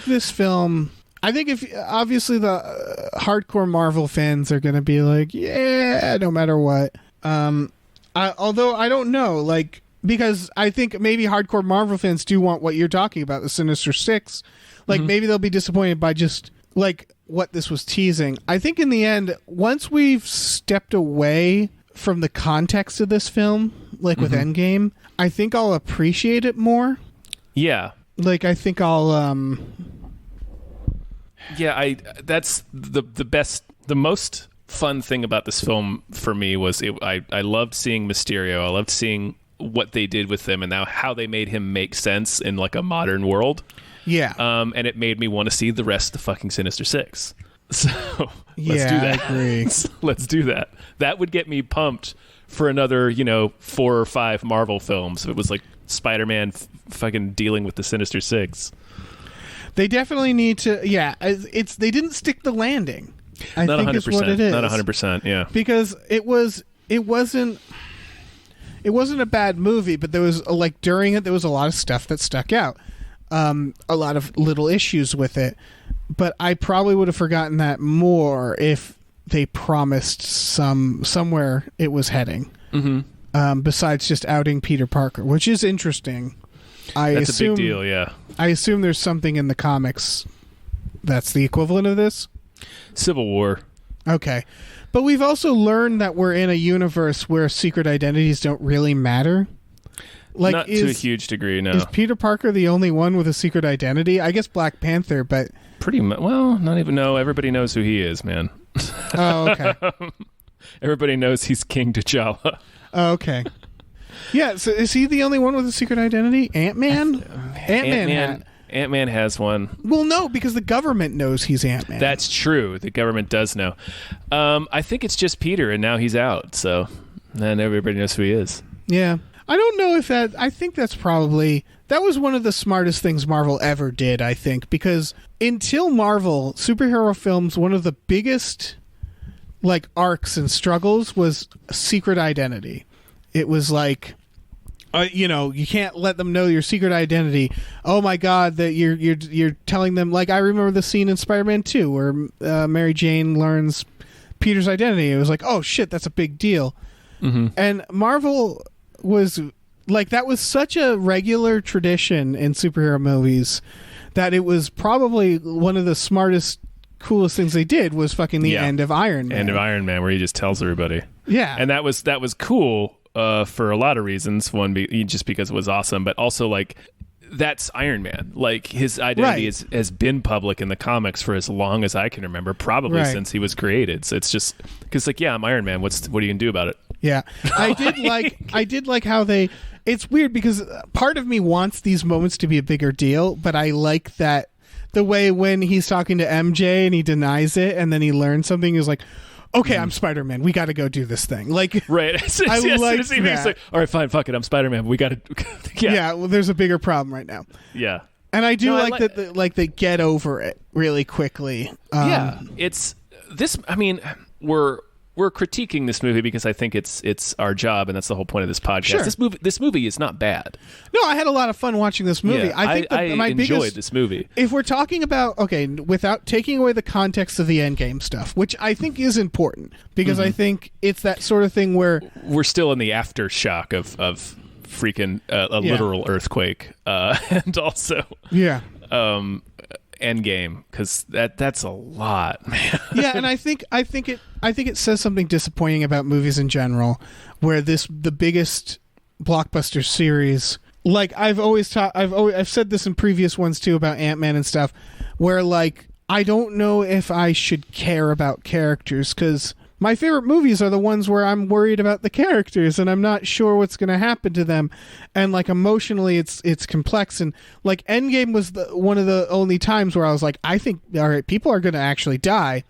this film, I think if obviously the hardcore Marvel fans are going to be like, yeah, no matter what. Although I don't know, like, because I think maybe hardcore Marvel fans do want what you're talking about, the Sinister Six. Like, maybe they'll be disappointed by just like what this was teasing. I think in the end, once we've stepped away from the context of this film, like with Endgame, I think I'll appreciate it more. Yeah. Like, I think I'll that's the best, the most fun thing about this film for me was I loved seeing Mysterio. I loved seeing what they did with him and now how they made him make sense in like a modern world. Yeah. And it made me want to see the rest of the fucking Sinister Six. So let's do that. I agree. Let's do that. That would get me pumped for another, 4 or 5 Marvel films. If it was like Spider-Man fucking dealing with the Sinister Six. They definitely need to. Yeah, they didn't stick the landing. I not think 100%. Is what it is. Not 100%. Yeah. Because it wasn't a bad movie, but there was like during it there was a lot of stuff that stuck out. A lot of little issues with it, but I probably would have forgotten that more if they promised somewhere it was heading. Mm-hmm. Besides just outing Peter Parker, which is interesting. That's a big deal, yeah. I assume there's something in the comics that's the equivalent of this. Civil War. Okay. But we've also learned that we're in a universe where secret identities don't really matter. Like, not to a huge degree, no. Is Peter Parker the only one with a secret identity? I guess Black Panther, but... Pretty much. Well, not even. No, everybody knows who he is, man. Oh, okay. Everybody knows he's King T'Challa. Oh, okay. Yeah, so is he the only one with a secret identity? Ant-Man? Ant-Man has one. Well, no, because the government knows he's Ant-Man. That's true. The government does know. I think it's just Peter, and now he's out, so then everybody knows who he is. Yeah. I don't know if that... I think that's probably... That was one of the smartest things Marvel ever did, I think, because until Marvel, superhero films, one of the biggest like arcs and struggles was secret identity. It was like... you can't let them know your secret identity. Oh my God, that you're telling them. Like, I remember the scene in Spider-Man 2 where Mary Jane learns Peter's identity. It was like, oh shit, that's a big deal. Mm-hmm. And Marvel was like, that was such a regular tradition in superhero movies that it was probably one of the smartest, coolest things they did was fucking the end of Iron Man. End of Iron Man, where he just tells everybody. Yeah, and that was cool. For a lot of reasons. One, just because it was awesome, but also like that's Iron Man. Like his identity has been public in the comics for as long as I can remember, probably since he was created. So it's just because like, yeah, I'm Iron Man. What are you gonna do about it? Yeah, I did like how they. It's weird because part of me wants these moments to be a bigger deal, but I like that the way when he's talking to MJ and he denies it and then he learns something, he's like, okay, I'm Spider-Man. We got to go do this thing. Like, right. I like that. Like, all right, fine, fuck it. I'm Spider-Man. We got to. Yeah. Well, there's a bigger problem right now. Yeah. And I do like that. Like they get over it really quickly. Yeah. It's this. I mean, we're critiquing this movie because I think it's our job, and that's the whole point of this podcast. Sure. This movie is not bad. No, I had a lot of fun watching this movie. Yeah, I think I enjoyed this movie. If we're talking about without taking away the context of the Endgame stuff, which I think is important because I think it's that sort of thing where we're still in the aftershock of freaking a literal earthquake, and also Endgame, because that's a lot, man. Yeah, and I think it says something disappointing about movies in general, where the biggest blockbuster series like I've said this in previous ones too about Ant-Man and stuff, where like I don't know if I should care about characters, because my favorite movies are the ones where I'm worried about the characters and I'm not sure what's going to happen to them, and like emotionally it's complex. And like Endgame was one of the only times where I was like, I think, all right, people are going to actually die,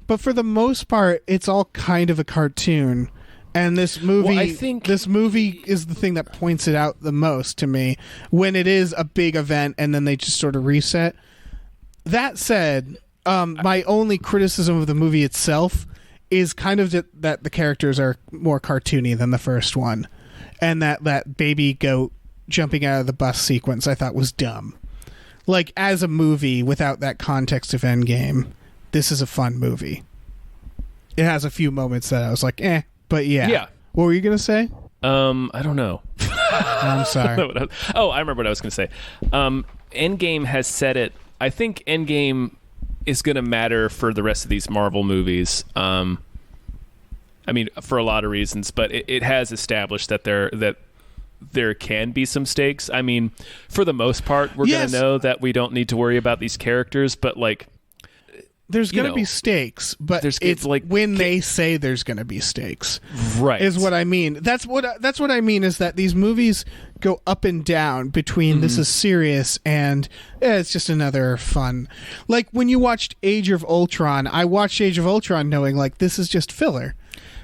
but for the most part it's all kind of a cartoon. And this movie, I think this movie is the thing that points it out the most to me, when it is a big event and then they just sort of reset. That said, my only criticism of the movie itself is kind of that the characters are more cartoony than the first one, and that baby goat jumping out of the bus sequence I thought was dumb. Like, as a movie without that context of Endgame, this is a fun movie. It has a few moments that I was like, eh. But yeah. What were you going to say? I don't know. I'm sorry. I remember what I was going to say. Endgame has said it. I think Endgame is going to matter for the rest of these Marvel movies. I mean, for a lot of reasons, but it has established that there can be some stakes. I mean, for the most part, we're going to know that we don't need to worry about these characters, but like, there's going to be stakes, but it's like when they say there's going to be stakes, right? Is what I mean. That's what I mean, is that these movies go up and down between this is serious and it's just another fun. Like when you watched Age of Ultron, I watched Age of Ultron knowing like this is just filler.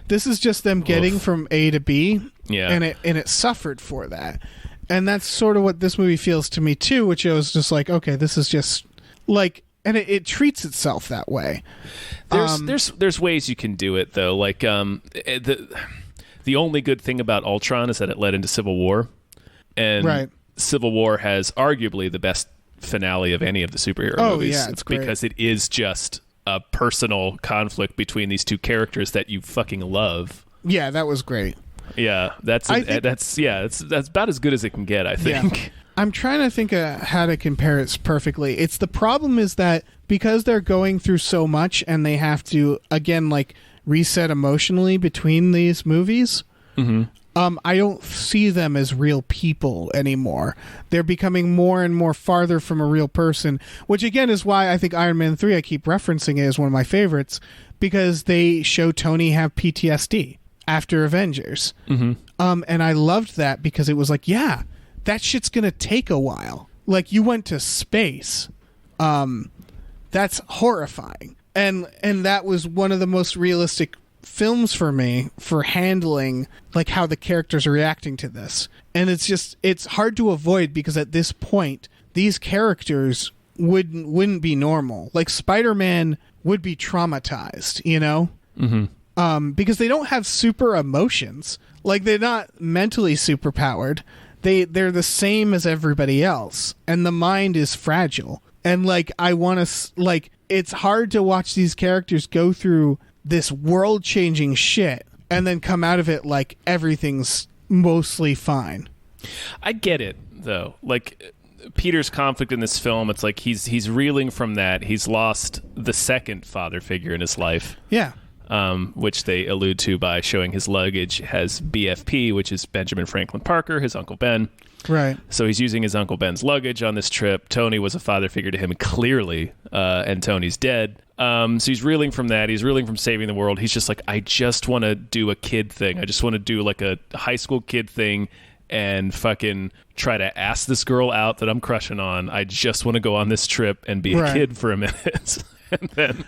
This is just them getting from A to B, and it suffered for that. And that's sort of what this movie feels to me too, which I was just like, okay, this is just like. And it treats itself that way. There's ways you can do it though. Like the only good thing about Ultron is that it led into Civil War, and Civil War has arguably the best finale of any of the superhero movies. Yeah, it's great. Because it is just a personal conflict between these two characters that you fucking love. Yeah, that was great. Yeah, that's about as good as it can get, I think. Yeah. I'm trying to think of how to compare it perfectly. It's the problem is that because they're going through so much and they have to, again, like reset emotionally between these movies, I don't see them as real people anymore. They're becoming more and more farther from a real person, which again is why I think Iron Man 3, I keep referencing it as one of my favorites, because they show Tony have PTSD after Avengers. And I loved that because it was like, yeah, that shit's gonna take a while. Like, you went to space. That's horrifying. And that was one of the most realistic films for me for handling like how the characters are reacting to this. And it's hard to avoid because at this point these characters wouldn't be normal. Like Spider-Man would be traumatized, you know? Because they don't have super emotions. Like, they're not mentally superpowered. They're the same as everybody else, and the mind is fragile. And like, I want to like, it's hard to watch these characters go through this world-changing shit and then come out of it like everything's mostly fine. I get it though. Like Peter's conflict in this film, it's like he's reeling from that. He's lost the second father figure in his life. Yeah. Which they allude to by showing his luggage has BFP, which is Benjamin Franklin Parker, his Uncle Ben. Right. So he's using his Uncle Ben's luggage on this trip. Tony was a father figure to him, clearly, and Tony's dead. So he's reeling from that. He's reeling from saving the world. He's just like, I just want to do a kid thing. I just want to do like a high school kid thing and fucking try to ask this girl out that I'm crushing on. I just want to go on this trip and be a kid for a minute. And then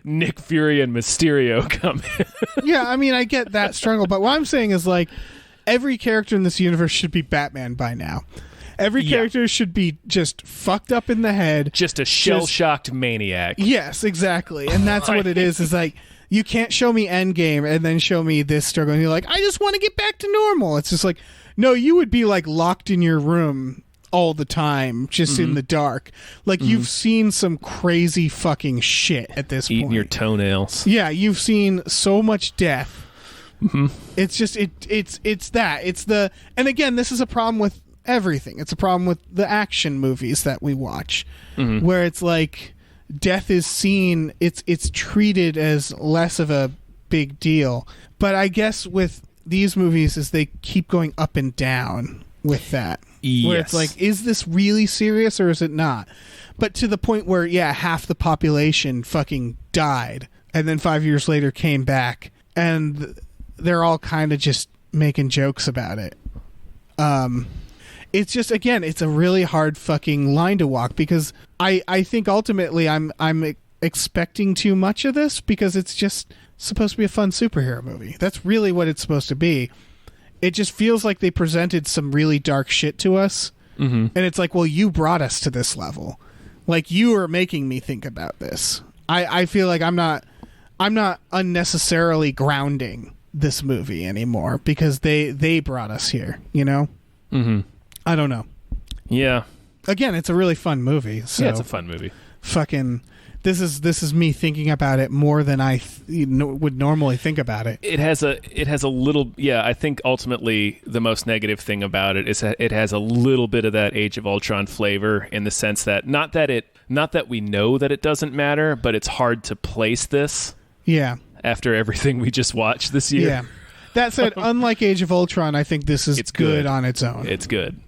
Nick Fury and Mysterio come in. Yeah, I mean, I get that struggle, but what I'm saying is like every character in this universe should be Batman by now. Every character should be just fucked up in the head. Just a shell-shocked maniac. Yes, exactly. And that's what it is like, you can't show me Endgame and then show me this struggle and you're like, I just want to get back to normal. It's just like, no, you would be like locked in your room all the time, just in the dark. Like, you've seen some crazy fucking shit at this point. Eating your toenails. Yeah, you've seen so much death. It's just, it's that. It's the, and again, this is a problem with everything. It's a problem with the action movies that we watch, where it's like, death is seen, it's treated as less of a big deal. But I guess with these movies is they keep going up and down. with that. Where it's like, is this really serious or is it not? But to the point where, yeah, half the population fucking died and then 5 years later came back and they're all kind of just making jokes about it. It's just, again, it's a really hard fucking line to walk because I think ultimately I'm expecting too much of this because it's just supposed to be a fun superhero movie. That's really what it's supposed to be. It just feels like they presented some really dark shit to us. Mm-hmm. And it's like, well, you brought us to this level. Like, you are making me think about this. I feel like I'm not unnecessarily grounding this movie anymore because they brought us here, you know? Mm-hmm. I don't know. Yeah. Again, it's a really fun movie. So yeah, it's a fun movie. Fucking, this is me thinking about it more than I would normally think about it. It has a little, yeah, I think ultimately the most negative thing about it is that it has a little bit of that Age of Ultron flavor in the sense that not that we know that it doesn't matter, but it's hard to place this. Yeah. After everything we just watched this year. Yeah. That said, unlike Age of Ultron, I think this is good on its own. It's good.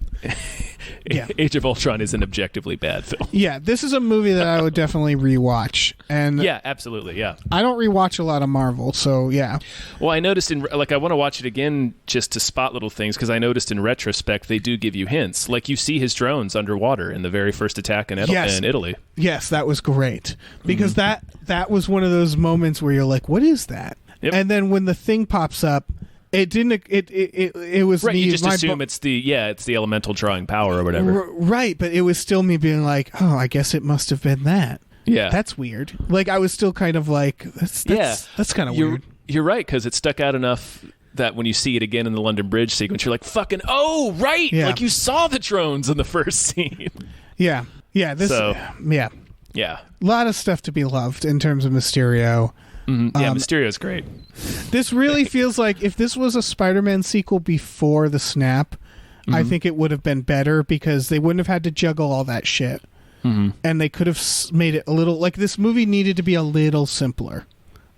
Yeah. Age of Ultron is an objectively bad film. Yeah, this is a movie that I would definitely rewatch. And yeah, absolutely, yeah. I don't rewatch a lot of Marvel, so yeah. Well, I noticed I want to watch it again just to spot little things because I noticed in retrospect they do give you hints. Like you see his drones underwater in the very first attack in Italy. Yes, that was great because that was one of those moments where you're like, "What is that?" Yep. And then when the thing pops up, it didn't. It was right. me, You just assume it's the elemental drawing power or whatever. Right, but it was still me being like, "Oh, I guess it must have been that." Yeah, that's weird. Like I was still kind of like, "That's kind of weird." You're right because it stuck out enough that when you see it again in the London Bridge sequence, you're like, "Fucking oh, right!" Yeah. Like you saw the drones in the first scene. Yeah. Yeah. A lot of stuff to be loved in terms of Mysterio. Mm-hmm. Yeah, Mysterio's great. This really feels like if this was a Spider-Man sequel before the snap, I think it would have been better because they wouldn't have had to juggle all that shit. Mm-hmm. And they could have made it a little... Like, this movie needed to be a little simpler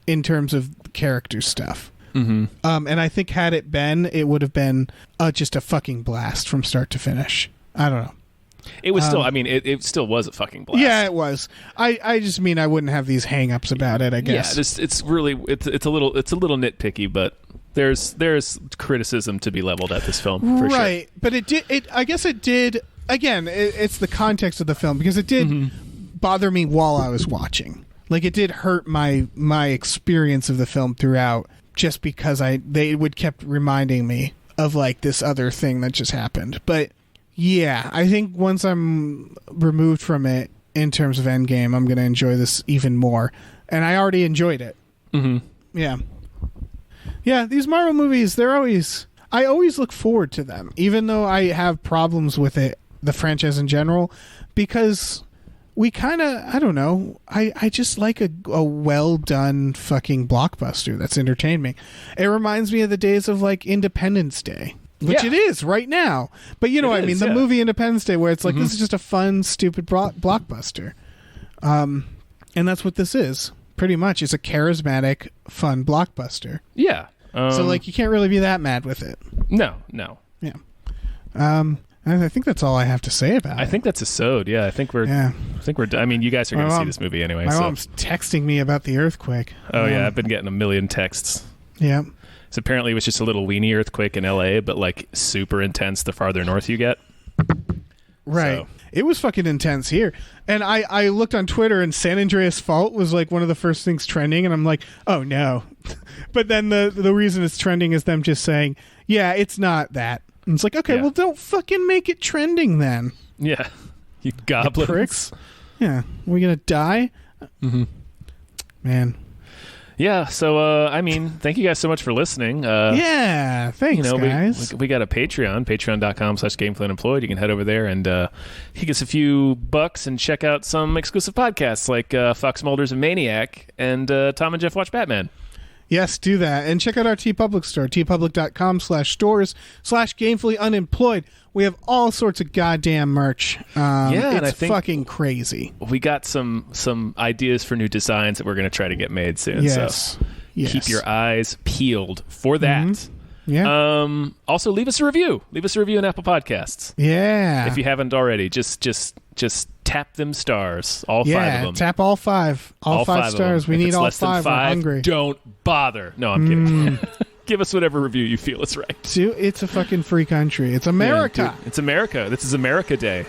in terms of character stuff. Mm-hmm. And I think had it been, it would have been just a fucking blast from start to finish. I don't know. It was still, it still was a fucking blast. Yeah, it was. I just mean I wouldn't have these hang-ups about it, I guess. Yeah, it's really, it's a little nitpicky, but there's criticism to be leveled at this film, for right. sure. But I guess it did, again, it's the context of the film, because it did bother me while I was watching. Like, it did hurt my experience of the film throughout, just because they would kept reminding me of, like, this other thing that just happened. But... yeah, I think once I'm removed from it in terms of Endgame, I'm going to enjoy this even more. And I already enjoyed it. Mm-hmm. Yeah. Yeah, these Marvel movies, I always look forward to them, even though I have problems with it, the franchise in general, because we kind of, I don't know, I just like a well-done fucking blockbuster that's entertained me. It reminds me of the days of, like, Independence Day. Which it is right now. But you know what I mean? The movie Independence Day, where it's like, this is just a fun, stupid blockbuster. And that's what this is. Pretty much. It's a charismatic, fun blockbuster. Yeah. So, like, you can't really be that mad with it. No. Yeah. I think that's all I have to say about it. I think that's a sode. Yeah, I think we're. I mean, you guys are going to see this movie anyway. My mom's texting me about the earthquake. Oh, yeah. I've been getting a million texts. Yeah. So apparently it was just a little weenie earthquake in LA, but like super intense the farther north you get. Right. So. It was fucking intense here. And I looked on Twitter and San Andreas Fault was like one of the first things trending, and I'm like, oh no. But then the reason it's trending is them just saying, yeah, it's not that. And it's like, okay, well, don't fucking make it trending then. Yeah. You goblins. You pricks. Yeah. Are we going to die? Mm-hmm. Man. Yeah, so, I mean, thank you guys so much for listening. Yeah, thanks, guys. We got a Patreon, patreon.com/gamefulunemployed. You can head over there and kick us a few bucks and check out some exclusive podcasts like Fox Mulder's and Maniac and Tom and Jeff Watch Batman. Yes, do that. And check out our TeePublic store, tpublic.com/stores/gamefullyunemployed. We have all sorts of goddamn merch. And I think fucking crazy. We got some ideas for new designs that we're going to try to get made soon. Yes. So keep your eyes peeled for that. Yeah. Also, leave us a review. Leave us a review on Apple Podcasts. Yeah. If you haven't already, just tap them stars. All 5 of them. Tap all 5. All 5 stars. We if need it's all less 5. Than 5. We're hungry. Don't bother. No, I'm kidding. Give us whatever review you feel is right. It's a fucking free country. It's America. Yeah, dude, it's America. This is America Day.